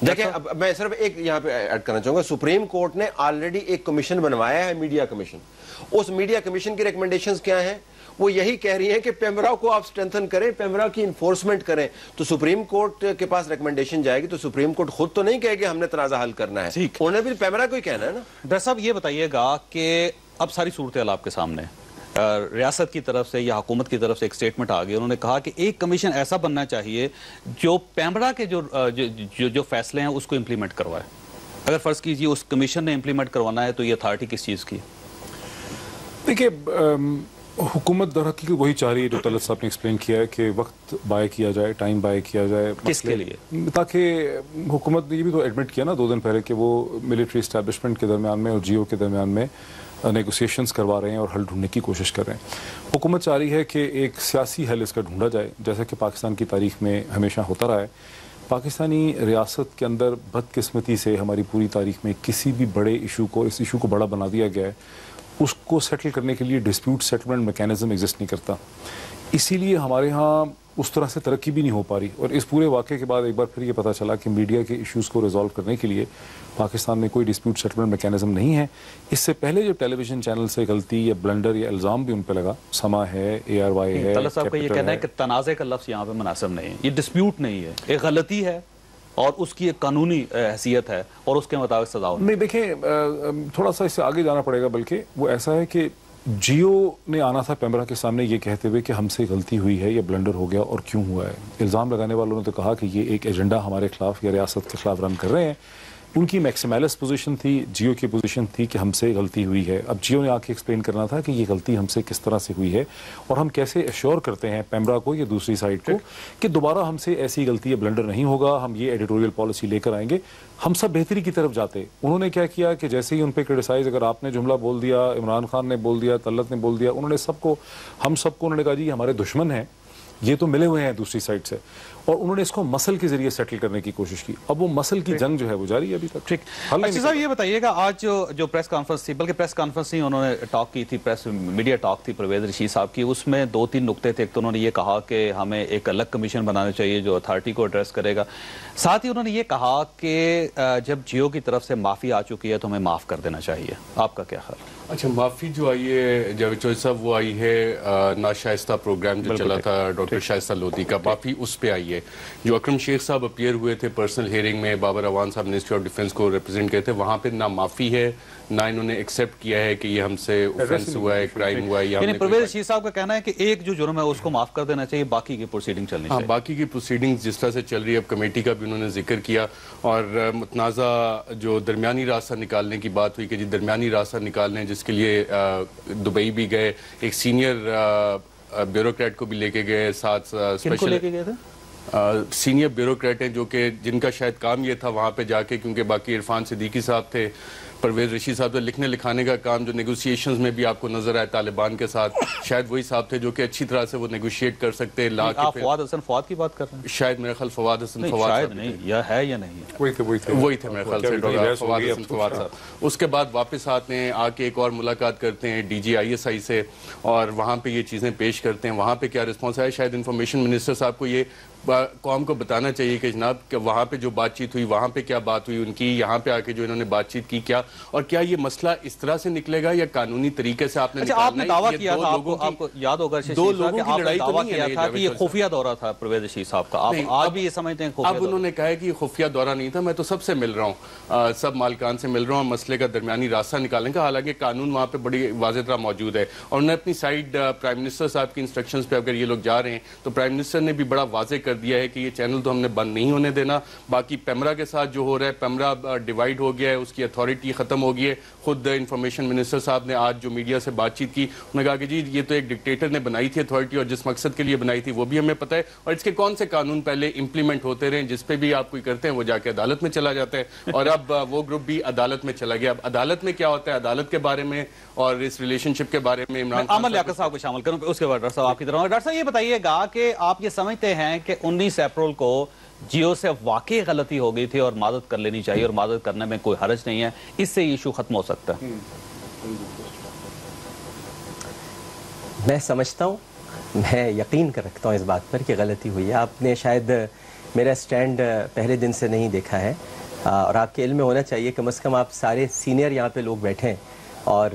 دیکھیں اب میں صرف ایک یہاں پہ ایڈ کرنا چاہوں گا, سپریم کورٹ نے آلریڈی ایک کمیشن بنوایا ہے, میڈیا کمیشن. اس میڈیا کمیشن کی ریکمنڈیشنز کیا ہیں؟ وہ یہی کہہ رہی ہیں کہ پیمرا کو آپ سٹرینتھن کریں, پیمرا کی انفورسمنٹ کریں. تو سپریم کورٹ کے پاس ریکمنڈیشن جائے گی تو سپریم کورٹ خود تو نہیں کہے کہ ہم نے تنازع حل کرنا ہے, انہوں نے بھی پیمرا کو ہی کہنا ہے نا. ڈاکٹر صاحب یہ بتائیے گا کہ اب ساری صورتحال آپ کے سامنے, ریاست کی طرف سے یا حکومت کی طرف سے ایک سٹیٹمنٹ آ گئی, انہوں نے کہا کہ ایک کمیشن ایسا بننا چاہیے جو پیمرا کے جو فیصلے ہیں اس کو امپلیمنٹ کروائے. اگر فرض کیجئے اس کمیشن نے امپلیمنٹ کروانا ہے تو یہ اتھارٹی کس چیز کی؟ دیکھیے حکومت در حقیقت وہی چاہ رہی ہے جو طلعت صاحب نے ایکسپلین کیا ہے کہ وقت بائے کیا جائے, ٹائم بائے کیا جائے. کس کے لیے؟ تاکہ حکومت نے یہ بھی تو ایڈمٹ کیا نا 2 دن پہلے کہ وہ ملٹری اسٹیبلشمنٹ کے درمیان میں اور جیو کے درمیان میں نیگوسیشنز کروا رہے ہیں اور حل ڈھونڈنے کی کوشش کر رہے ہیں. حکومت چاہ رہی ہے کہ ایک سیاسی حل اس کا ڈھونڈا جائے, جیسا کہ پاکستان کی تاریخ میں ہمیشہ ہوتا رہا ہے. پاکستانی ریاست کے اندر بدقسمتی سے ہماری پوری تاریخ میں کسی بھی بڑے ایشو کو, اس ایشو کو بڑا بنا دیا گیا ہے, اس کو سیٹل کرنے کے لیے ڈسپیوٹ سیٹلمنٹ میکینزم ایگزسٹ نہیں کرتا. اسی لیے ہمارے ہاں اس طرح سے ترقی بھی نہیں ہو پا رہی. اور اس پورے واقعے کے بعد ایک بار پھر یہ پتہ چلا کہ میڈیا کے ایشوز کو ریزالو کرنے کے لیے پاکستان میں کوئی ڈسپیوٹ سیٹلمنٹ میکینزم نہیں ہے. اس سے پہلے جو ٹیلی ویژن چینل سے غلطی یا بلنڈر یا الزام بھی ان پہ لگا, سما ہے, ARY ہے, طلعت صاحب کا یہ کہنا ہے کہ تنازع کا لفظ یہاں پہ مناسب نہیں ہے, یہ ڈسپیوٹ نہیں ہے, ایک غلطی ہے اور اس کی ایک قانونی حیثیت ہے اور اس کے مطابق سزا ہوئی. نہیں دیکھیں تھوڑا سا اس سے آگے جانا پڑے گا, بلکہ وہ ایسا ہے کہ جیو نے آنا تھا پیمرا کے سامنے یہ کہتے ہوئے کہ ہم سے غلطی ہوئی ہے یا بلنڈر ہو گیا اور کیوں ہوا ہے. الزام لگانے والوں نے تو کہا کہ یہ ایک ایجنڈا ہمارے خلاف یا ریاست کے خلاف رن کر رہے ہیں. ان کی میکسیمیلس پوزیشن تھی, جیو کی پوزیشن تھی کہ ہم سے غلطی ہوئی ہے. اب جیو نے آ کے ایکسپلین کرنا تھا کہ یہ غلطی ہم سے کس طرح سے ہوئی ہے اور ہم کیسے ایشور کرتے ہیں پیمرا کو یا دوسری سائڈ کو کہ دوبارہ ہم سے ایسی غلطی یا بلنڈر نہیں ہوگا, ہم یہ ایڈیٹوریل پالیسی لے کر آئیں گے, ہم سب بہتری کی طرف جاتے. انہوں نے کیا کیا کہ جیسے ہی ان پہ کرٹیسائز, اگر آپ نے جملہ بول دیا, عمران خان نے بول دیا, طلعت نے بول دیا, انہوں نے سب کو, ہم سب کو انہوں نے کہا جی ہمارے دشمن ہیں, یہ تو ملے ہوئے ہیں دوسری سائڈ سے, اور انہوں نے اس کو مسل کے ذریعے سیٹل کرنے کی کوشش کی. اب وہ مسل کی جنگ جو ہے وہ جاری ہے ابھی تک. ٹھیک. اچھا صاحب یہ بتائیے گا آج جو پریس کانفرنس تھی, بلکہ پریس کانفرنس نہیں, انہوں نے ٹاک کی تھی, پریس میڈیا ٹاک تھی پرویز رشید صاحب کی, اس میں 2-3 نقطے تھے. ایک تو انہوں نے یہ کہا کہ ہمیں ایک الگ کمیشن بنانا چاہیے جو اتھارٹی کو ایڈریس کرے گا. ساتھ ہی انہوں نے یہ کہا کہ جب جیو کی طرف سے معافی آ چکی ہے تو ہمیں معاف کر دینا چاہیے. آپ کا کیا خیال؟ اچھا معافی جو آئی ہے جاوید چودھری صاحب, وہ آئی ہے ناشائستہ پروگرام جو چلا تھا ڈاکٹر شائستہ لودھی کا, معافی اس پہ آئی ہے. جو اکرم شیخ صاحب اپیئر ہوئے تھے پرسنل ہیئرنگ میں, بابر اعوان صاحب منسٹری آف ڈیفنس کو ریپرزینٹ کرتے تھے, وہاں پہ نہ معافی ہے نہ انہوں نے ایکسیپٹ کیا ہے کہ یہ ہم سے اوفنس ہوا ہے, کرائم ہوا ہے. یعنی پرویز رشید صاحب کا کہنا ہے کہ ایک جو جرم ہے اس کو معاف کر دینا چاہیے, باقی کی پروسیڈنگ چلنی چاہیے. باقی کی پروسیڈنگز جس طرح سے چل رہی ہے, اب کمیٹی کا بھی انہوں نے ذکر کیا, اور متنازع جو درمیانی راستہ نکالنے کی بات ہوئی کہ جی درمیانی راستہ نکالنے, جس کے لیے دبئی بھی گئے, ایک سینئر بیوروکریٹ کو بھی لے کے گئے ساتھ. کن کو لے کے گئے تھے؟ سینئر بیوروکریٹ ہیں جو کہ جن کا شاید کام یہ تھا وہاں پہ جا کے, کیونکہ باقی عرفان صدیقی صاحب تھے, پرویز رشید صاحب, لکھنے لکھانے کا کام جو نیگوسیشنز میں بھی آپ کو نظر آئے طالبان کے ساتھ, شاید وہی صاحب تھے جو کہ اچھی طرح سے وہ نیگوشیٹ کر سکتے. آپ فواد حسن فواد کی بات کر رہے ہیں؟ شاید میرے خیال فواد حسن فواد شاید نہیں, یا ہے یا نہیں ہے, وہی تھے میرے خیال سے فواد حسن فواد صاحب. اس کے بعد واپس آتے ہیں, آ کے ایک اور ملاقات کرتے ہیں DGISI سے, اور وہاں پہ یہ چیزیں پیش کرتے ہیں. وہاں پہ کیا رسپانس آیا, شاید انفارمیشن منسٹر صاحب کو یہ قوم کو بتانا چاہیے کہ جناب کہ وہاں پہ جو بات چیت ہوئی, وہاں پہ کیا بات ہوئی ان کی, یہاں پہ آ کے جو انہوں نے بات چیت کی کیا, اور کیا یہ مسئلہ اس طرح سے نکلے گا یا قانونی طریقے سے آپ نے نکالنا ہے. آپ نے دعویٰ کیا تھا, آپ کو یاد ہوگا دو لوگوں کی لڑائی دعویٰ کیا تھا کہ یہ خفیہ دورہ تھا پرویز رشید صاحب کا. آپ آج بھی یہ سمجھتے ہیں خفیہ دورہ؟ اب انہوں نے کہا کہ یہ خفیہ دورہ نہیں تھا, میں تو سب سے مل رہا ہوں, سب مالکان سے مل رہا ہوں, مسئلے کا درمیانی راستہ نکالنے کا. حالانکہ قانون وہاں پہ بڑی واضح طرح موجود ہے, اور انہوں نے اپنی سائڈ پرائم منسٹر صاحب کی انسٹرکشنز پہ اگر یہ لوگ جا رہے ہیں تو پرائم منسٹر نے بھی بڑا واضح کر دیا ہے کہ یہ چینل تو ہم نے بند نہیں ہونے دینا. باقی پیمرا کے ساتھ جو ہو رہا ہے, پیمرا ڈیوائیڈ ہو گیا ہے, اس کی اتھارٹی ختم ہو گئی ہے. خود انفارمیشن منسٹر صاحب نے آج جو میڈیا سے بات چیت کی, انہوں نے کہا کہ جی یہ تو ایک ڈکٹیٹر نے بنائی تھی اتھارٹی, اور جس مقصد کے لیے بنائی تھی وہ بھی ہمیں پتہ ہے, اور اس کے کون سے قانون پہلے امپلیمنٹ ہوتے رہے, جس پہ بھی آپ کوئی کرتے ہیں وہ جا کے عدالت میں چلا جاتا ہے, اور اب وہ گروپ بھی عدالت میں چلا گیا. اب عدالت میں کیا ہوتا ہے, عدالت کے بارے میں اور اس ریلیشن شپ کے بارے میں عمران عامر لیاقت صاحب کو شامل کروں, اس کے بعد ڈاکٹر صاحب آپ کی طرف. ڈاکٹر صاحب یہ بتائیے گا کہ آپ یہ سمجھتے ہیں کہ 19 اپریل کو جیو سے واقعی غلطی ہو گئی تھی اور معذرت کر لینی چاہیے, اور معذرت کرنے میں کوئی حرج نہیں ہے, اس سے ایشو ختم ہو سکتا ہے؟ میں سمجھتا ہوں, میں یقین کر رکھتا ہوں اس بات پر کہ غلطی ہوئی ہے. آپ نے شاید میرا اسٹینڈ پہلے دن سے نہیں دیکھا ہے، اور آپ کے علم میں ہونا چاہیے کم از کم آپ سارے سینئر یہاں پہ لوگ بیٹھے ہیں اور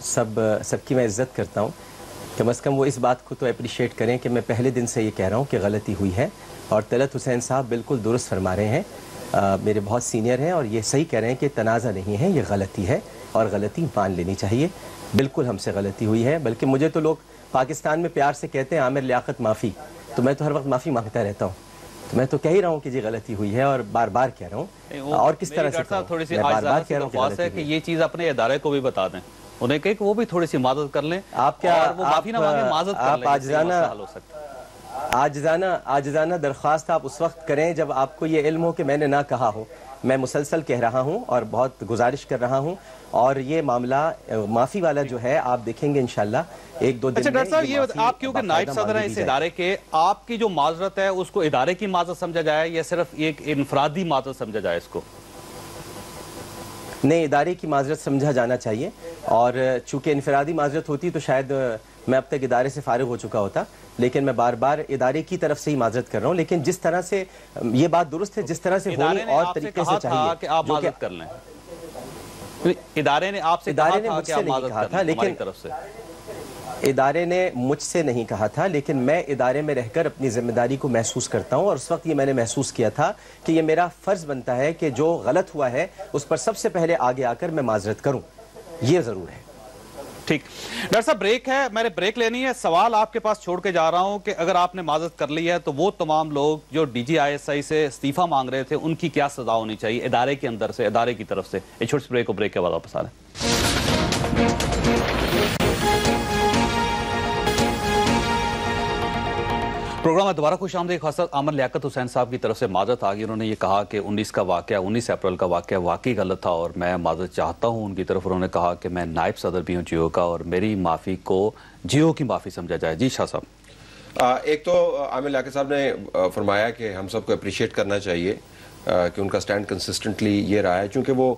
سب کی میں عزت کرتا ہوں، کم از کم وہ اس بات کو تو اپریشیٹ کریں کہ میں پہلے دن سے یہ کہہ رہا ہوں کہ غلطی ہوئی ہے، اور طلعت حسین صاحب بالکل درست فرما رہے ہیں، میرے بہت سینئر ہیں اور یہ صحیح کہہ رہے ہیں کہ تنازع نہیں ہے، یہ غلطی ہے اور غلطی مان لینی چاہیے، بالکل ہم سے غلطی ہوئی ہے، بلکہ مجھے تو لوگ پاکستان میں پیار سے کہتے ہیں عامر لیاقت معافی، تو میں تو ہر وقت معافی مانگتا رہتا ہوں، تو میں تو کہہ ہی رہا ہوں کہ جی غلطی ہوئی ہے اور بار بار کہہ رہا ہوں، اور کس طرح سے تھوڑی سی میں بار بار کہہ رہا ہوں کہ یہ چیز اپنے ادارے کو بھی بتا دیں، انہیں کہے کہ وہ بھی تھوڑی سی معذرت کر لیں، آپ کیا آپ آجزانہ درخواست آپ اس وقت کریں جب آپ کو یہ علم ہو کہ میں نے نہ کہا ہو، میں مسلسل کہہ رہا ہوں اور بہت گزارش کر رہا ہوں، اور یہ معاملہ معافی والا جو ہے آپ دیکھیں گے انشاءاللہ ایک دو دن میں۔ اچھا ڈاکٹر صاحب، یہ آپ کیونکہ نائب صدر ہیں اس ادارے کے، آپ کی جو معذرت ہے اس کو ادارے کی معذرت سمجھا جائے یا صرف ایک انفرادی معذرت سمجھا جائے اس کو؟ نہیں، ادارے کی معذرت سمجھا جانا چاہیے، اور چونکہ انفرادی معذرت ہوتی تو شاید میں اب تک ادارے سے فارغ ہو چکا ہوتا، لیکن میں بار بار ادارے کی طرف سے ہی معذرت کر رہا ہوں، لیکن جس طرح سے یہ بات درست ہے، جس طرح سے ہونی اور طریقے سے چاہیے کہ آپ معذرت کر لیں، ادارے نے آپ سے کہا تھا کہ آپ معذرت کر لیں ہماری طرف سے؟ ادارے نے مجھ سے نہیں کہا تھا، لیکن میں ادارے میں رہ کر اپنی ذمہ داری کو محسوس کرتا ہوں، اور اس وقت یہ میں نے محسوس کیا تھا کہ یہ میرا فرض بنتا ہے کہ جو غلط ہوا ہے اس پر سب سے پہلے آگے آ کر میں معذرت کروں، یہ ضرور ہے۔ ٹھیک ڈاکٹر صاحب، بریک ہے، میں نے بریک لینی ہے، سوال آپ کے پاس چھوڑ کے جا رہا ہوں کہ اگر آپ نے معذرت کر لی ہے تو وہ تمام لوگ جو D G I S I سے استعفیٰ مانگ رہے تھے ان کی کیا سزا ہونی چاہیے ادارے کے اندر سے، ادارے کی طرف سے؟ ایک چھوٹی سی بریک کو، بریک کے بعد واپس آ رہے ہیں۔ پروگرام میں دوبارہ خوش آمدید۔ خاص عامر لیاقت حسین صاحب کی طرف سے معذرت آ گئی، انہوں نے یہ کہا کہ 19 اپریل کا واقعہ واقعی غلط تھا اور میں معذرت چاہتا ہوں ان کی طرف۔ انہوں نے کہا کہ میں نائب صدر بھی ہوں جیو کا اور میری معافی کو جیو کی معافی سمجھا جائے۔ جی شاہ صاحب۔ ایک تو عامر لیاقت صاحب نے فرمایا کہ ہم سب کو اپریشیٹ کرنا چاہیے کہ ان کا سٹینڈ کنسسٹنٹلی یہ رہا ہے، چونکہ وہ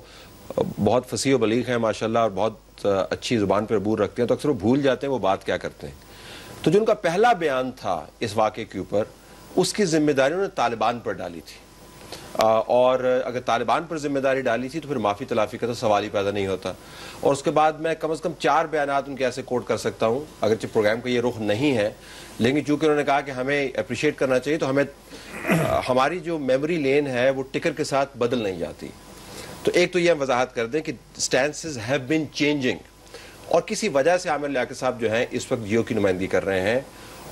بہت فصیح و بلیغ ہیں ماشاءاللہ اور بہت اچھی زبان پر عبور رکھتے ہیں، تو اکثر وہ بھول جاتے ہیں وہ بات کیا کرتے ہیں۔ تو جو ان کا پہلا بیان تھا اس واقعے کے اوپر، اس کی ذمہ داری انہوں نے طالبان پر ڈالی تھی، اور اگر طالبان پر ذمہ داری ڈالی تھی تو پھر معافی تلافی کا تو سوال ہی پیدا نہیں ہوتا۔ اور اس کے بعد میں کم از کم 4 بیانات ان کے ایسے کوٹ کر سکتا ہوں، اگرچہ پروگرام کا یہ رخ نہیں ہے، لیکن چونکہ انہوں نے کہا کہ ہمیں اپریشیٹ کرنا چاہیے، تو ہمیں ہماری جو میموری لین ہے وہ ٹکر کے ساتھ بدل نہیں جاتی۔ تو ایک تو یہ ہم وضاحت کر دیں کہ سٹینسز ہیو بین چینجنگ، اور کسی وجہ سے عامر لیاقت صاحب جو ہیں اس وقت جیو کی نمائندگی کر رہے ہیں،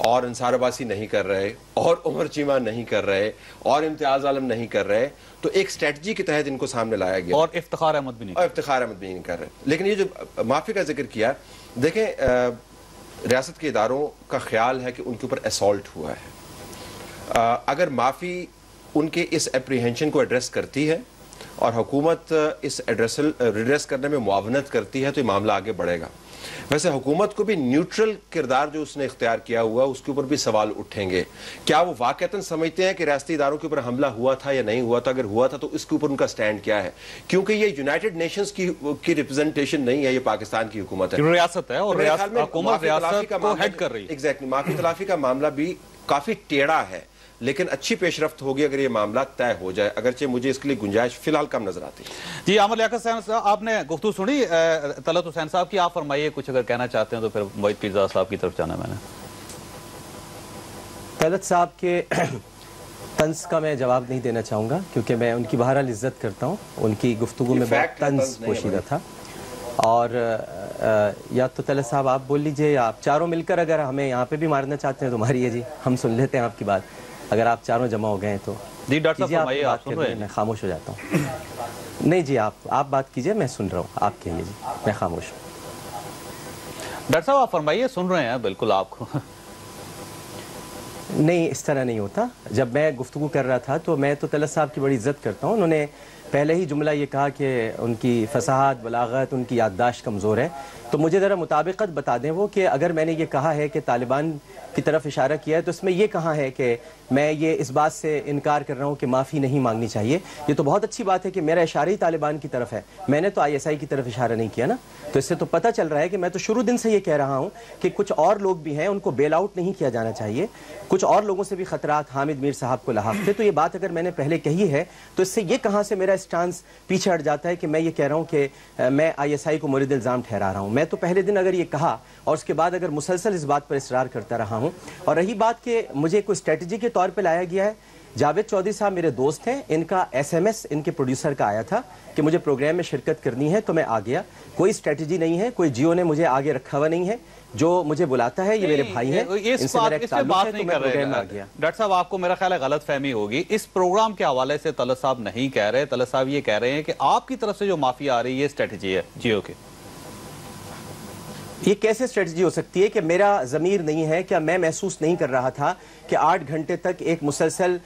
اور انصار عباسی نہیں کر رہے، اور عمر چیمہ نہیں کر رہے، اور امتیاز عالم نہیں کر رہے، تو ایک اسٹریٹجی کے تحت ان کو سامنے لایا گیا، اور افتخار احمد بھی نہیں کر رہے۔ لیکن یہ جو معافی کا ذکر کیا، دیکھیں ریاست کے اداروں کا خیال ہے کہ ان کے اوپر اسالٹ ہوا ہے، اگر معافی ان کے اس اپریہنشن کو ایڈریس کرتی ہے اور حکومت اس ریڈریس کرنے میں معاونت کرتی ہے تو یہ معاملہ آگے بڑھے گا۔ ویسے حکومت کو بھی نیوٹرل کردار جو اس نے اختیار کیا ہوا اس کے اوپر بھی سوال اٹھیں گے، کیا وہ واقعتاً سمجھتے ہیں کہ ریاستی اداروں کے اوپر حملہ ہوا تھا یا نہیں ہوا تھا؟ اگر ہوا تھا تو اس کے اوپر ان کا سٹینڈ کیا ہے؟ کیونکہ یہ یونائٹڈ نیشنز کی ریپرزنٹیشن نہیں ہے، یہ پاکستان کی حکومت ہے، ریاست ہے، اور حکومت ریاست کو ہیڈ کر رہی ہے۔ ایگزیکٹلی، معافی تلافی کا معاملہ بھی کافی ٹیڑھا ہے، لیکن اچھی پیش رفت ہوگی اگر یہ معاملہ طے ہو جائے، اگرچہ مجھے اس کے لیے گنجائش فی الحال کم نظر آتی ہے۔ جی عامر لیاقت صاحب، آپ نے گفتگو سنی طلعت حسین صاحب کی، آپ فرمائیے کچھ اگر کہنا چاہتے ہیں تو پھر موحد پیرزادہ صاحب کی طرف جانا میں نے۔ طلعت صاحب کے طنز کا میں جواب نہیں دینا چاہوں گا، کیونکہ میں ان کی بہرحال عزت کرتا ہوں، ان کی گفتگو میں بہت طنز پوشیدہ تھا، اور یا تو طلعت صاحب آپ بول لیجئے، یا آپ چاروں مل کر اگر ہمیں یہاں پہ بھی مارنا چاہتے ہیں تو ماریے جی، ہم سن لیتے ہیں آپ کی بات، اگر آپ چاروں جمع ہو گئے ہیں تو۔ جی ڈاکٹر صاحب فرمائیے، آپ سن رہے ہیں؟ میں خاموش ہو جاتا ہوں۔ نہیں جی، آپ بات کیجئے، میں سن رہا ہوں، آپ کہیے جی، میں خاموش ہوں۔ ڈاکٹر صاحب آپ فرمائیے، سن رہے ہیں بالکل آپ کو۔ نہیں، اس طرح نہیں ہوتا۔ جب میں گفتگو کر رہا تھا تو میں تو طلعت صاحب کی بڑی عزت کرتا ہوں، انہوں نے پہلے ہی جملہ یہ کہا کہ ان کی فصاحت بلاغت ان کی یادداشت کمزور ہے، تو مجھے ذرا مطابقت بتا دیں وہ کہ اگر میں نے یہ کہا ہے کہ طالبان کی طرف اشارہ کیا ہے تو اس میں یہ کہاں ہے کہ میں یہ اس بات سے انکار کر رہا ہوں کہ معافی نہیں مانگنی چاہیے؟ یہ تو بہت اچھی بات ہے کہ میرا اشارہ ہی طالبان کی طرف ہے، میں نے تو ISI کی طرف اشارہ نہیں کیا نا، تو اس سے تو پتہ چل رہا ہے کہ میں تو شروع دن سے یہ کہہ رہا ہوں کہ کچھ اور لوگ بھی ہیں، ان کو بیل آؤٹ نہیں کیا جانا چاہیے، کچھ اور لوگوں سے بھی خطرات حامد میر صاحب کو لاحق تھے، تو یہ بات اگر میں نے پہلے کہی ہے تو اس سے یہ کہاں سے میرا اسٹانس پیچھے ہٹ جاتا ہے کہ میں یہ کہہ رہا ہوں کہ میں ISI کو مورد الزام ٹھہرا رہا ہوں؟ میں تو پہلے دن اگر یہ کہا اور اس کے بعد اگر مسلسل اس بات پر اصرار کرتا رہا ہوں، اور رہی بات کہ مجھے کوئی اسٹریٹجی کے طور پہ لایا گیا ہے، جاوید چودھری صاحب میرے دوست ہیں، ان کا SMS ان کے پروڈیوسر کا آیا تھا کہ مجھے پروگرام میں شرکت کرنی ہے تو میں آ گیا، کوئی اسٹریٹجی نہیں ہے، کوئی جیو نے مجھے آگے رکھا ہوا نہیں ہے، جو مجھے بلاتا ہے یہ میرے بھائی ہیں، ان سے میرا ایک تعلق ہے تو میں پروگرام میں آ گیا۔ ڈاکٹر صاحب آپ کو میرا خیال ہے غلط فہمی ہوگی، اس پروگرام کے حوالے سے طلعت صاحب نہیں کہہ رہے، طلعت صاحب یہ کہہ رہے ہیں کہ آپ کی طرف سے جو معافی آ رہی ہے یہ اسٹریٹجی ہے جیو کی۔ یہ کیسے اسٹریٹجی ہو سکتی ہے کہ میرا ضمیر نہیں ہے؟ کیا میں محسوس نہیں کر رہا تھا کہ 8 گھنٹے تک ایک مسلسل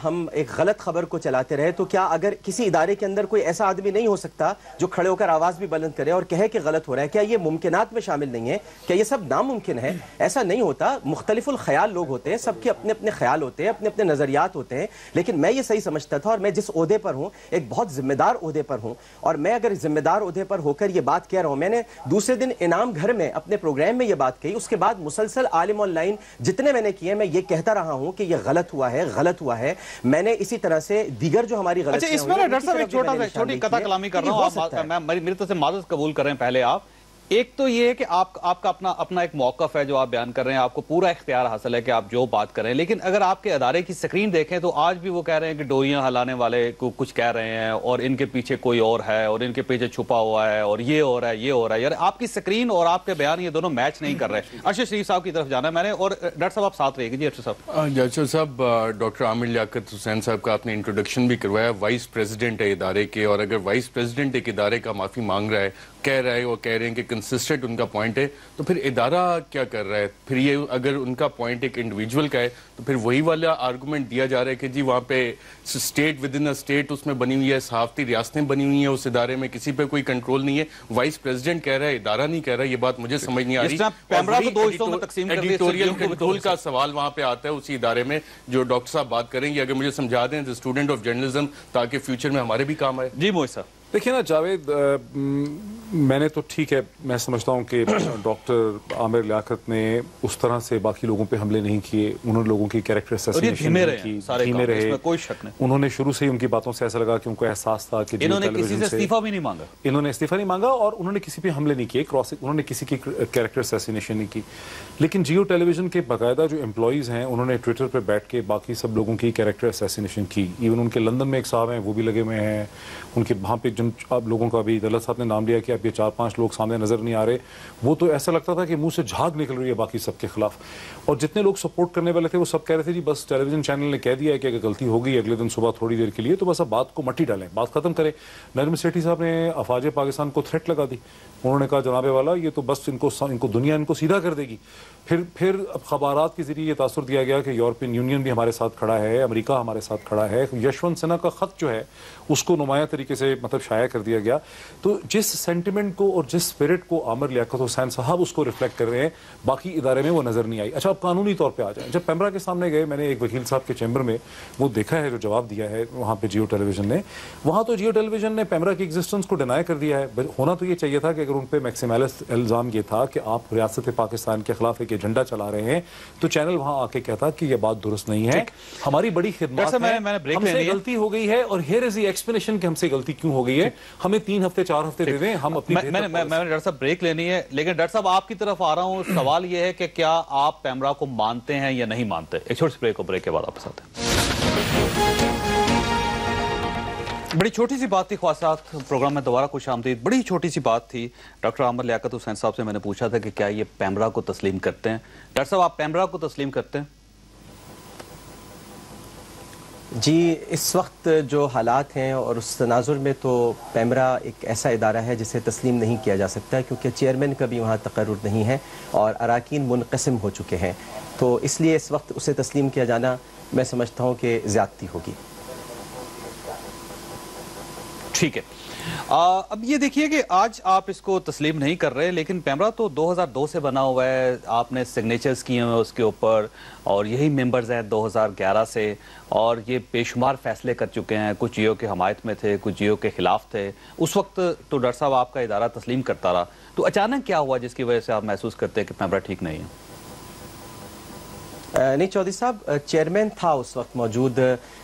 ہم ایک غلط خبر کو چلاتے رہے؟ تو کیا اگر کسی ادارے کے اندر کوئی ایسا آدمی نہیں ہو سکتا جو کھڑے ہو کر آواز بھی بلند کرے اور کہے کہ غلط ہو رہا ہے؟ کیا یہ ممکنات میں شامل نہیں ہے؟ کیا یہ سب ناممکن ہے؟ ایسا نہیں ہوتا، مختلف الخیال لوگ ہوتے ہیں، سب کے اپنے اپنے خیال ہوتے ہیں، اپنے اپنے نظریات ہوتے ہیں، لیکن میں یہ صحیح سمجھتا تھا، اور میں جس عہدے پر ہوں ایک بہت ذمہ دار عہدے پر ہوں، اور میں اگر ذمہ دار عہدے پر ہو کر یہ بات کہہ رہا ہوں، میں نے دوسرے دن انعام گھر میں اپنے پروگرام میں یہ بات کہی، اس کے بعد مسلسل عالم آن لائن جتنے میں نے کیے میں یہ کہتا رہا ہوں کہ یہ غلط ہوا ہے، غلط ہوا ہے۔ میں نے اسی طرح سے دیگر جو ہماری غلطیاں اچھا اس میں ڈاکٹر صاحب ایک چھوٹی قطع کلامی کر رہا ہوں، میری طرف سے معذرت قبول کر رہے ہیں پہلے آپ۔ ایک تو یہ ہے کہ آپ کا اپنا ایک موقف ہے جو آپ بیان کر رہے ہیں، آپ کو پورا اختیار حاصل ہے کہ آپ جو بات کریں، لیکن اگر آپ کے ادارے کی سکرین دیکھیں تو آج بھی وہ کہہ رہے ہیں کہ ڈوریاں ہلانے والے کو کچھ کہہ رہے ہیں اور ان کے پیچھے کوئی اور ہے اور ان کے پیچھے چھپا ہوا ہے اور یہ ہو رہا ہے یہ ہو رہا ہے۔ یار آپ کی سکرین اور آپ کے بیان یہ دونوں میچ نہیں کر رہے۔ ارشد شریف صاحب کی طرف جانا ہے میں نے، اور ڈاکٹر صاحب آپ ساتھ رہے گی۔ جی ارشد صاحب۔ ڈاکٹر صاحب، ڈاکٹر عامر لیاقت حسین صاحب کا آپ نے انٹروڈکشن بھی کروایا، وائس پریزیڈنٹ ہے ادارے کے، اور اگر وائس پریزیڈنٹ ایک ادارے کا معافی مانگ رہا ہے، کہہ رہا ہے اور کہہ رہے ہیں کہ کنسسٹنٹ ان کا پوائنٹ ہے، تو پھر ادارہ کیا کر رہا ہے؟ پھر یہ اگر ان کا پوائنٹ ایک انڈیویجول کا ہے تو پھر وہی والا آرگومنٹ دیا جا رہا ہے کہ جی وہاں پہ اسٹیٹ ود ان اسٹیٹ اس میں بنی ہوئی ہے، صحافتی ریاستیں بنی ہوئی ہیں اس ادارے میں، کسی پہ کوئی کنٹرول نہیں ہے، وائس پریزیڈنٹ کہہ رہا ہے ادارہ نہیں کہہ رہا۔ یہ بات مجھے سمجھ نہیں آ رہی۔ ایڈیٹوریل کنٹرول کا سوال وہاں پہ آتا ہے اسی ادارے میں، جو ڈاکٹر صاحب بات کریں گے، اگر مجھے سمجھا دیں as a student of journalism تاکہ فیوچر میں ہمارے بھی کام آئے۔ جی موہد صاحب۔ دیکھیں نا جاوید، میں نے تو ٹھیک ہے، میں سمجھتا ہوں کہ ڈاکٹر عامر لیاقت نے اس طرح سے باقی لوگوں پہ حملے نہیں کیے، انہوں نے لوگوں کی کیریکٹر اسیسینیشن کی، دھیمے رہے، کوئی شک نہیں۔ انہوں نے شروع سے ہی ان کی باتوں سے ایسا لگا کہ ان کو احساس تھا کہ انہوں نے کسی سے استعفیٰ بھی نہیں مانگا، انہوں نے استعفیٰ نہیں مانگا، اور انہوں نے کسی پہ حملے نہیں کیے، انہوں نے کسی کی کیریکٹر اسیسینیشن نہیں کی۔ لیکن جیو ٹیلی ویژن کے باقاعدہ جو امپلائیز ہیں انہوں نے ٹویٹر پہ بیٹھ کے باقی سب لوگوں کی کیریکٹر اسیسینیشن کی۔ ایون ان کے لندن میں ایک صاحب ہیں وہ بھی لگے ہوئے ہیں، ان کے وہاں پہ جن لوگوں کا بھی طلعت صاحب نے نام لیا کہ اب یہ 4-5 لوگ سامنے نظر نہیں آ رہے، وہ تو ایسا لگتا تھا کہ منہ سے جھاگ نکل رہی ہے باقی سب کے خلاف۔ اور جتنے لوگ سپورٹ کرنے والے تھے وہ سب کہہ رہے تھے جی بس ٹیلی ویژن چینل نے کہہ دیا ہے کہ اگر غلطی ہوگی اگلے دن صبح تھوڑی دیر کے لیے تو بس اب بات کو مٹی ڈالیں، بات ختم کریں۔ نرمل سیٹھی صاحب نے افواج پاکستان کو تھریٹ لگا دی، انہوں نے کہا جناب والا یہ تو بس ان کو دنیا ان کو سیدھا کر دے گی۔ پھر اب خبرات کے ذریعے یہ تاثر دیا گیا کہ یورپین یونین بھی ہمارے ساتھ کھڑا ہے، امریکہ ہمارے ساتھ کھڑا ہے، یشونت سنہا کا خط جو ہے اس کو نمایاں طریقے سے شائع کر دیا گیا۔ تو جس سینٹیمنٹ کو اور جس اسپرٹ کو عامر لیاقت حسین صاحب اس کو ریفلیکٹ کر رہے ہیں باقی ادارے میں وہ نظر نہیں آئی۔ اچھا اب قانونی طور پہ آ جائیں، جب پیمرا کے سامنے گئے میں نے ایک وکیل صاحب کے چیمبر میں وہ دیکھا ہے جو جواب دیا ہے وہاں پہ جیو ٹیلی ویژن نے، وہاں تو جیو ٹیلی ویژن نے پیمرا کی ایگزسٹنس کو ڈینائی کر دیا ہے۔ ہونا تو یہ چاہیے تھا کہ اگر ان پہ میکسیملس الزام یہ تھا کہ آپ ریاست پاکستان کے خلاف ایک ایجنڈا چلا رہے ہیں تو چینل وہاں آ کے کہتا کہ یہ بات درست نہیں ہے، ہماری بڑی خدمات ہے، ہم سے غلطی ہو گئی ہے اور ہیئر از دی ایکسپلینیشن کہ ہم سے غلطی کیوں ہو گئی ہے، ہمیں 3 ہفتے 4 ہفتے دے دیں، ہم اپنی میں نے ڈاکٹر صاحب بریک لینی ہے، لیکن ڈاکٹر صاحب آپ کی طرف آ رہا ہوں، سوال یہ ہے کہ کیا آپ پیمرا کو مانتے ہیں یا نہیں مانتے؟ ایک چھوٹی سی بریک، بریک کے بعد واپس آتے ہیں۔ بڑی چھوٹی سی بات تھی خواصات، پروگرام میں دوبارہ خوش آمدید۔ بڑی چھوٹی سی بات تھی، ڈاکٹر عامر لیاقت حسین صاحب سے میں نے پوچھا تھا کہ کیا یہ پیمرا کو تسلیم کرتے ہیں؟ ڈاکٹر صاحب آپ پیمرا کو تسلیم کرتے ہیں؟ جی اس وقت جو حالات ہیں اور اس تناظر میں تو پیمرا ایک ایسا ادارہ ہے جسے تسلیم نہیں کیا جا سکتا کیونکہ چیئرمین کا بھی وہاں تقرر نہیں ہے اور اراکین منقسم ہو چکے ہیں، تو اس لیے اس وقت اسے تسلیم کیا جانا میں سمجھتا ہوں کہ زیادتی ہوگی۔ ٹھیک ہے، اب یہ دیکھیے کہ آج آپ اس کو تسلیم نہیں کر رہے، لیکن پیمرا تو 2002 سے بنا ہوا ہے، آپ نے سگنیچرز کیے ہیں اس کے اوپر، اور یہی ممبرز ہیں 2011 سے، اور یہ بے شمار فیصلے کر چکے ہیں، کچھ جیو کے حمایت میں تھے، کچھ جیو کے خلاف تھے، اس وقت تو ڈاکٹر صاحب آپ کا ادارہ تسلیم کرتا رہا، تو اچانک کیا ہوا جس کی وجہ سے آپ محسوس کرتے ہیں کہ پیمرا ٹھیک نہیں ہے؟ نہیں چودھری صاحب، چیئرمین تھا اس وقت موجود،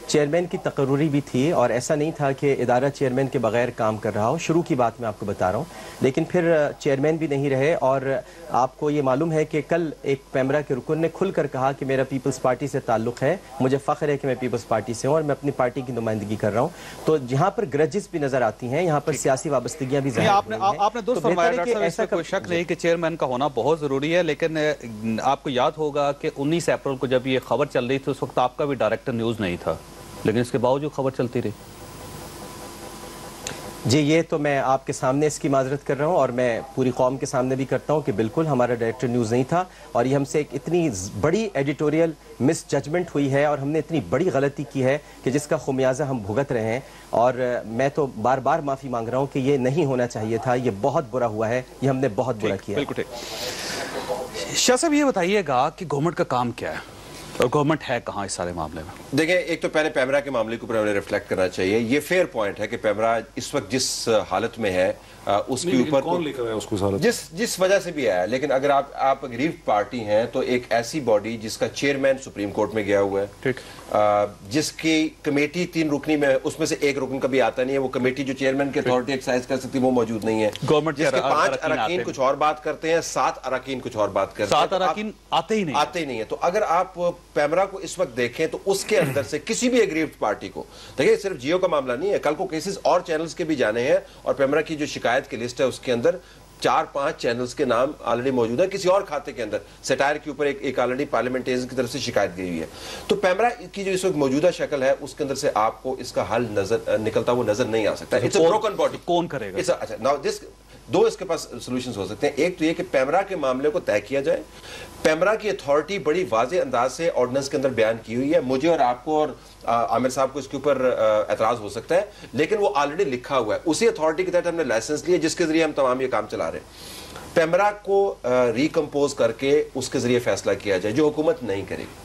چیئرمین کی تقرری بھی تھی، اور ایسا نہیں تھا کہ ادارہ چیئرمین کے بغیر کام کر رہا ہو، شروع کی بات میں آپ کو بتا رہا ہوں، لیکن پھر چیئرمین بھی نہیں رہے، اور آپ کو یہ معلوم ہے کہ کل ایک پیمرا کے رکن نے کھل کر کہا کہ میرا پیپلز پارٹی سے تعلق ہے، مجھے فخر ہے کہ میں پیپلز پارٹی سے ہوں اور میں اپنی پارٹی کی نمائندگی کر رہا ہوں، تو جہاں پر گرجز بھی نظر آتی ہیں، یہاں پر سیاسی وابستگیاں بھی ظاہر ہوئی ہیں۔ آپ نے درست فرمایا ڈاکٹر صاحب، ایسا کوئی شک نہیں کہ چیئرمین کا ہونا بہت ضروری ہے، لیکن آپ کو یاد ہوگا کہ 19 اپریل کو جب یہ خبر چل رہی تھی اس وقت آپ کا بھی ڈائریکٹر نیوز نہیں تھا، لیکن اس کے باوجود خبر چلتی رہی۔ جی یہ تو میں آپ کے سامنے اس کی معذرت کر رہا ہوں، اور میں پوری قوم کے سامنے بھی کرتا ہوں کہ بالکل ہمارا ڈائریکٹر نیوز نہیں تھا، اور یہ ہم سے ایک اتنی بڑی ایڈیٹوریل مس ججمنٹ ہوئی ہے، اور ہم نے اتنی بڑی غلطی کی ہے کہ جس کا خمیازہ ہم بھگت رہے ہیں، اور میں تو بار بار معافی مانگ رہا ہوں کہ یہ نہیں ہونا چاہیے تھا، یہ بہت برا ہوا ہے، یہ ہم نے بہت برا کیا۔ بالکل ٹھیک۔ شاہ صاحب یہ بتائیے گا کہ گورنمنٹ کا کام کیا ہے اور گورنمنٹ ہے کہاں اس سارے معاملے میں؟ دیکھیں، ایک تو پہلے پیمرا کے معاملے کے اوپر ہمیں ریفلیکٹ کرنا چاہیے، یہ فیئر پوائنٹ ہے کہ پیمرا اس وقت جس حالت میں ہے اس کے اوپر کون لے کر آیا اس کو حالت جس وجہ سے بھی آیا، لیکن اگر آپ اگریو پارٹی ہیں تو ایک ایسی باڈی جس کا چیئرمین سپریم کورٹ میں گیا ہوا ہے، جس کی کمیٹی 3 رکنی میں، اس میں سے ایک رکن کبھی آتا نہیں ہے، وہ کمیٹی جو چیئرمین کی اتھارٹی ایکسرسائز کر سکتی وہ موجود نہیں ہے، گورنمنٹ جس کے 5 اراکین کچھ اور بات کرتے ہیں، 7 اراکین کچھ اور بات کرتے ہیں، 7 اراکین آتے ہی نہیں ہے۔ تو اگر آپ پیمرا کو اس وقت دیکھیں تو اس کے اندر سے کسی بھی اگریوڈ پارٹی کو، دیکھیں صرف جیو کا معاملہ نہیں ہے، کل کو کیسز اور چینلز کے بھی جانے ہیں، اور پیمرا کی جو شکایت کی لسٹ ہے اس کے اندر 4-5 چینلز کے نام آلریڈی موجود ہیں، کسی اور کھاتے کے اندر سیٹائر کے اوپر ایک آلریڈی پارلیمنٹیرین کی طرف سے شکایت گئی ہوئی ہے۔ تو پیمرا کی جو اس وقت موجودہ شکل ہے اس کے اندر سے آپ کو اس کا حل نکلتا وہ نظر نہیں آ سکتا۔ It's a broken body. کون کرے گا؟ اچھا، ناؤ دس 2 اس کے پاس سولوشنز ہو سکتے ہیں۔ ایک تو یہ کہ پیمرا کے معاملے کو طے کیا جائے، پیمرا کی اتھارٹی بڑی واضح انداز سے آرڈیننس کے اندر بیان کی ہوئی ہے، مجھے اور آپ کو اور عامر صاحب کو اس کے اوپر اعتراض ہو سکتا ہے، لیکن وہ آلریڈی لکھا ہوا ہے، اسی اتھارٹی کے تحت ہم نے لائسنس لیا جس کے ذریعے ہم تمام یہ کام چلا رہے ہیں۔ پیمرا کو ریکمپوز کر کے اس کے ذریعے فیصلہ کیا جائے، جو حکومت نہیں کرے گی۔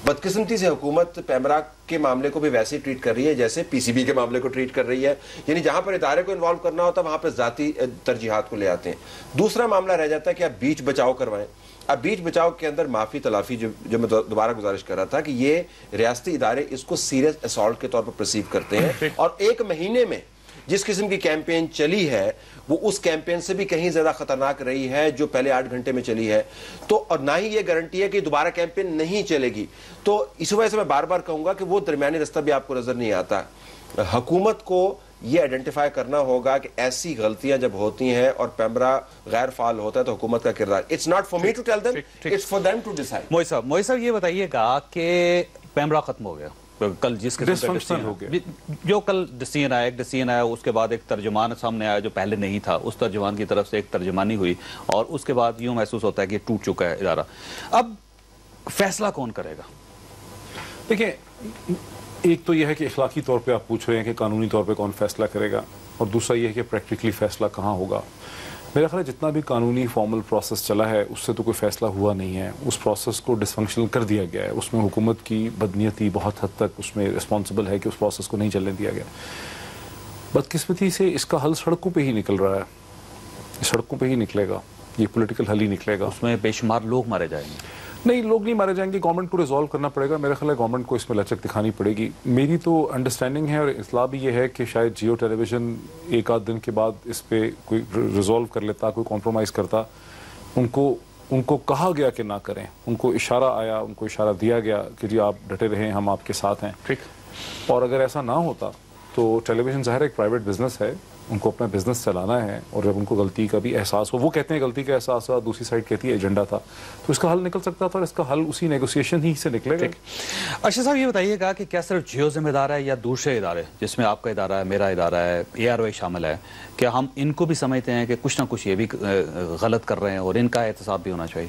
بدقسمتی سے حکومت پیمرا کے معاملے کو بھی ویسے ٹریٹ کر رہی ہے جیسے پی سی بی کے معاملے کو ٹریٹ کر رہی ہے، یعنی جہاں پر ادارے کو انوالو کرنا ہوتا ہے وہاں پہ ذاتی ترجیحات کو لے آتے ہیں۔ دوسرا معاملہ رہ جاتا ہے کہ آپ بیچ بچاؤ کروائیں۔ اب بیچ بچاؤ کے اندر معافی تلافی جو میں دوبارہ گزارش کر رہا تھا کہ یہ ریاستی ادارے اس کو سیریس اسالٹ کے طور پر پرسیو کرتے ہیں، اور 1 مہینے میں جس قسم کی کیمپین چلی ہے وہ اس کیمپین سے بھی کہیں زیادہ خطرناک رہی ہے جو پہلے 8 گھنٹے میں چلی ہے، تو اور نہ ہی یہ گارنٹی ہے کہ دوبارہ کیمپین نہیں چلے گی۔ تو اس وجہ سے میں بار بار کہوں گا کہ وہ درمیانی رستہ بھی آپ کو نظر نہیں آتا۔ حکومت کو یہ آئیڈینٹیفائی کرنا ہوگا کہ ایسی غلطیاں جب ہوتی ہیں اور پیمرا غیر فعال ہوتا ہے تو حکومت کا کردار، it's not for me to tell them, it's for them to decide. موئی صاحب یہ بتائیے گا کہ پیمرا ختم ہو گیا کل، جس کے جو کل ڈسیزن آیا اس کے بعد ایک ترجمان سامنے آیا جو پہلے نہیں تھا، اس ترجمان کی طرف سے ایک ترجمانی ہوئی، اور اس کے بعد یوں محسوس ہوتا ہے کہ ٹوٹ چکا ہے ادارہ۔ اب فیصلہ کون کرے گا؟ دیکھیں، ایک تو یہ ہے کہ اخلاقی طور پہ آپ پوچھ رہے ہیں کہ قانونی طور پہ کون فیصلہ کرے گا، اور دوسرا یہ ہے کہ پریکٹیکلی فیصلہ کہاں ہوگا۔ میرا خیال ہے جتنا بھی قانونی فارمل پروسیس چلا ہے اس سے تو کوئی فیصلہ ہوا نہیں ہے، اس پروسیس کو ڈس فنکشنل کر دیا گیا ہے، اس میں حکومت کی بدنیتی بہت حد تک اس میں رسپانسبل ہے کہ اس پروسیس کو نہیں چلنے دیا گیا۔ بدقسمتی سے اس کا حل سڑکوں پہ ہی نکل رہا ہے، سڑکوں پہ ہی نکلے گا، یہ پولیٹیکل حل ہی نکلے گا، اس میں بے شمار لوگ مارے جائیں گے۔ نہیں، لوگ نہیں مارے جائیں گے، گورنمنٹ کو ریزالو کرنا پڑے گا۔ میرا خیال ہے گورنمنٹ کو اس میں لچک دکھانی پڑے گی۔ میری تو انڈرسٹینڈنگ ہے اور اطلاع بھی یہ ہے کہ شاید جیو ٹیلی ویژن 1-8 دن کے بعد اس پہ کوئی ریزالو کر لیتا، کوئی کمپرومائز کرتا۔ ان کو کہا گیا کہ نہ کریں، ان کو اشارہ آیا، ان کو اشارہ دیا گیا کہ جی آپ ڈٹے رہیں، ہم آپ کے ساتھ ہیں۔ اور اگر ایسا نہ ہوتا تو ٹیلی ویژن ظاہر ایک پرائیویٹ بزنس ہے، ان کو اپنا بزنس چلانا ہے، اور جب ان کو غلطی کا بھی احساس ہو، وہ کہتے ہیں غلطی کا احساس ہوا، دوسری سائڈ کہتی ہے ایجنڈا تھا، تو اس کا حل نکل سکتا تھا، اور اس کا حل اسی نیگوسیشن ہی سے نکلے گا۔ ارشد صاحب یہ بتائیے گا کہ کیا صرف جیو ذمہ دار ہے یا دوسرے ادارے جس میں آپ کا ادارہ ہے، میرا ادارہ ہے، AROI شامل ہے، کیا ہم ان کو بھی سمجھتے ہیں کہ کچھ نہ کچھ یہ بھی غلط کر رہے ہیں اور ان کا احتساب بھی ہونا چاہیے؟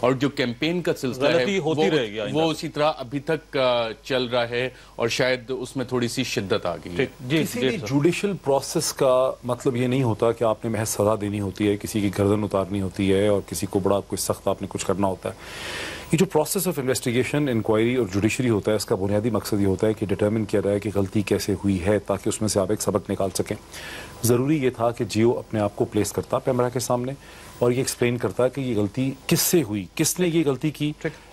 اور جو کیمپین کا سلسلہ ہے وہ اسی طرح ابھی تک چل رہا ہے اور شاید اس میں تھوڑی سی شدت آ گئی. کسی بھی جوڈیشل پروسیس کا مطلب یہ نہیں ہوتا کہ آپ نے محض سزا دینی ہوتی ہے, کسی کی گردن اتارنی ہوتی ہے اور کسی کو بڑا کوئی سخت آپ نے کچھ کرنا ہوتا ہے. یہ جو پروسیس آف انویسٹیگیشن, انکوائری اور جوڈیشری ہوتا ہے, اس کا بنیادی مقصد یہ ہوتا ہے کہ ڈٹرمن کیا جائے کہ غلطی کیسے ہوئی ہے تاکہ اس میں سے آپ ایک سبق نکال سکیں. ضروری یہ تھا کہ جیو اپنے آپ کو پلیس کرتا پیمرا کے سامنے اور یہ ایکسپلین کرتا کہ یہ غلطی کس سے ہوئی, کس نے یہ غلطی کی,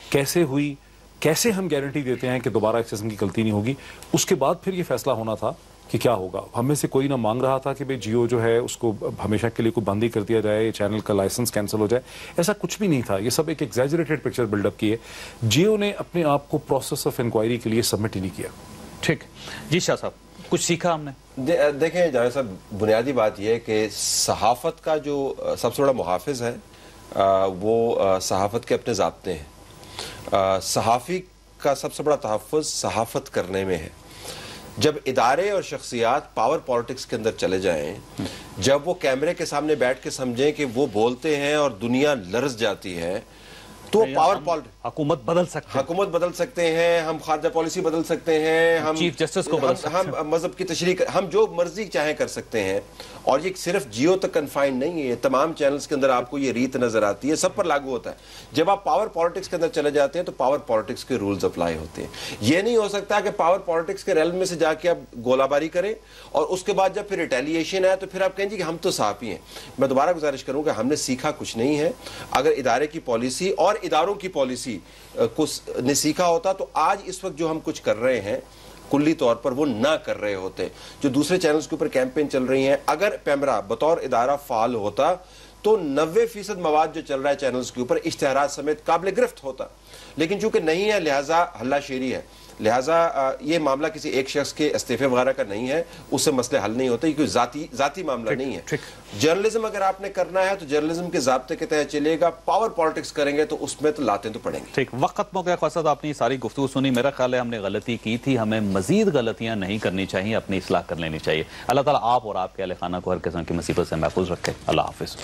کیسے ہوئی, کیسے ہم گارنٹی دیتے ہیں کہ دوبارہ اس قسم کی غلطی نہیں ہوگی. اس کے بعد پھر یہ فیصلہ ہونا تھا کہ کیا ہوگا. ہم میں سے کوئی نہ مانگ رہا تھا کہ بھئی جیو جو ہے اس کو ہمیشہ کے لیے کوئی بندی کر دیا جائے, چینل کا لائسنس کینسل ہو جائے, ایسا کچھ بھی نہیں تھا. یہ سب ایک ایگزیجریٹڈ پکچر بلڈ اپ کی ہے. جیو نے اپنے آپ کو پروسیس آف انکوائری کے لیے سبمٹ ہی نہیں کیا. ٹھیک جی شاہ صاحب, کچھ سیکھا ہم نے؟ دیکھیں جاوید صاحب, بنیادی بات یہ ہے کہ صحافت کا جو سب سے بڑا محافظ ہے وہ صحافت کے اپنے ضابطے ہیں. صحافی کا سب سے بڑا تحفظ صحافت کرنے میں ہے. جب ادارے اور شخصیات پاور پالیٹکس کے اندر چلے جائیں, جب وہ کیمرے کے سامنے بیٹھ کے سمجھیں کہ وہ بولتے ہیں اور دنیا لرز جاتی ہے, تو پاور حکومت بدل سکتے ہیں, ہم خارجہ پالیسی بدل سکتے ہیں, ہم چیف جسٹس کو بدل سکتے ہیں, ہم مذہب کی تشریح, ہم جو مرضی چاہیں کر سکتے ہیں. اور یہ صرف جیو تک کنفائن نہیں ہے, تمام چینلز کے اندر آپ کو یہ ریت نظر آتی ہے, سب پر لاگو ہوتا ہے. جب آپ پاور پالیٹکس کے اندر چلے جاتے ہیں تو پاور پالیٹکس کے رولز اپلائی ہوتے ہیں. یہ نہیں ہو سکتا کہ پاور پالیٹکس کے ریلم میں سے جا کے آپ گولہ باری کریں اور اس کے بعد جب پھر ریٹیلیشن ہے تو پھر آپ کہیں گے کہ ہم تو صحافی ہیں. میں دوبارہ گزارش کروں کہ ہم نے سیکھا کچھ نہیں ہے. اگر ادارے کی پالیسی اور اداروں کی پالیسی کو نے سیکھا ہوتا تو آج اس وقت جو ہم کچھ کر رہے ہیں کلی طور پر وہ نہ کر رہے ہوتے. جو دوسرے چینلز کے اوپر کیمپین چل رہی ہیں, اگر پیمرا بطور ادارہ فعال ہوتا تو 90% مواد جو چل رہا ہے چینلز کے اوپر اشتہارات سمیت قابل گرفت ہوتا. لیکن چونکہ نہیں ہے لہٰذا ہلہ شیری ہے. لہٰذا یہ معاملہ کسی ایک شخص کے استعفے وغیرہ کا نہیں ہے, اس سے مسئلے حل نہیں ہوتے, یہ کوئی ذاتی معاملہ نہیں ہے. جرنلزم اگر آپ نے کرنا ہے تو جرنلزم کے ضابطے کے تحت چلے گا. پاور پالیٹکس کریں گے تو اس میں تو لاتیں تو پڑیں گے. ٹھیک, وقت ختم ہو گیا. خواصد آپ نے ساری گفتگو سنی, میرا خیال ہے ہم نے غلطی کی تھی, ہمیں مزید غلطیاں نہیں کرنی چاہیے, اپنی اصلاح کر لینی چاہیے. اللہ تعالیٰ آپ اور آپ کے اہل خانہ کو ہر قسم کی مصیبت سے محفوظ رکھے. اللہ حافظ.